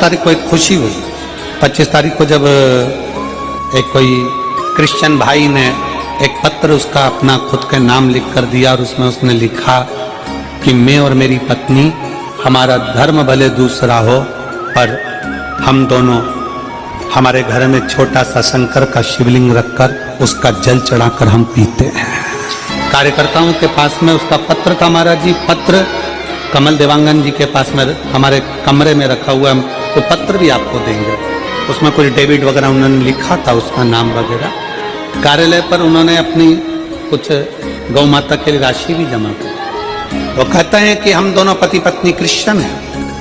तारीख को एक खुशी हुई। 25 तारीख को जब एक कोई क्रिश्चियन भाई ने एक पत्र उसका अपना खुद के नाम लिख कर दिया और उसमें उसने लिखा कि मैं और मेरी पत्नी, हमारा धर्म भले दूसरा हो पर हम दोनों हमारे घर में छोटा सा शंकर का शिवलिंग रखकर उसका जल चढ़ाकर हम पीते हैं। कार्यकर्ताओं के पास में उसका पत्र था महाराज जी। पत्र कमल देवांगन जी के पास में हमारे कमरे में रखा हुआ है, तो पत्र भी आपको देंगे। उसमें कुछ डेबिट वगैरह उन्होंने लिखा था, उसका नाम वगैरह। कार्यालय पर उन्होंने अपनी कुछ गौ माता के लिए राशि भी जमा की। वो कहते हैं कि हम दोनों पति पत्नी क्रिश्चियन हैं,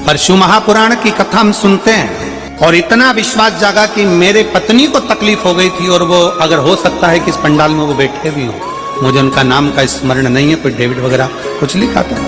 पर शिव महापुराण की कथा हम सुनते हैं और इतना विश्वास जागा कि मेरे पत्नी को तकलीफ हो गई थी और वो अगर हो सकता है कि इस पंडाल में वो बैठे भी हो, मुझे उनका नाम का स्मरण नहीं है, कोई डेविड वगैरह कुछ लिखा था।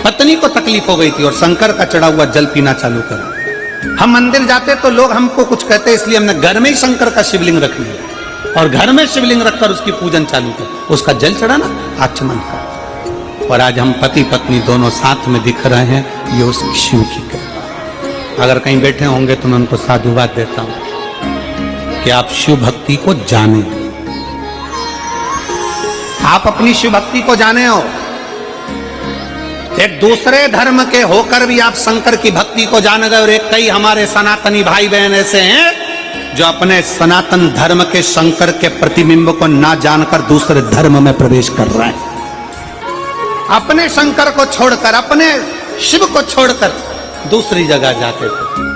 पत्नी को तकलीफ हो गई थी और शंकर का चढ़ा हुआ जल पीना चालू करा। हम मंदिर जाते तो लोग हमको कुछ कहते, इसलिए हमने घर में ही शंकर का शिवलिंग रख लिया और घर में शिवलिंग रखकर उसकी पूजन चालू कर, उसका जल चढ़ाना आचमन का। और आज हम पति पत्नी दोनों साथ में दिख रहे हैं, ये उस शिव की कृपा। अगर कहीं बैठे होंगे तो मैं उनको साधुवाद देता हूं कि आप शिव भक्ति को जाने, आप अपनी शिव भक्ति को जाने हो। एक दूसरे धर्म के होकर भी आप शंकर की भक्ति को जान गए। और एक कई हमारे सनातनी भाई बहन ऐसे हैं जो अपने सनातन धर्म के शंकर के प्रतिबिंब को ना जानकर दूसरे धर्म में प्रवेश कर रहे हैं। अपने शंकर को छोड़कर, अपने शिव को छोड़कर दूसरी जगह जाते थे।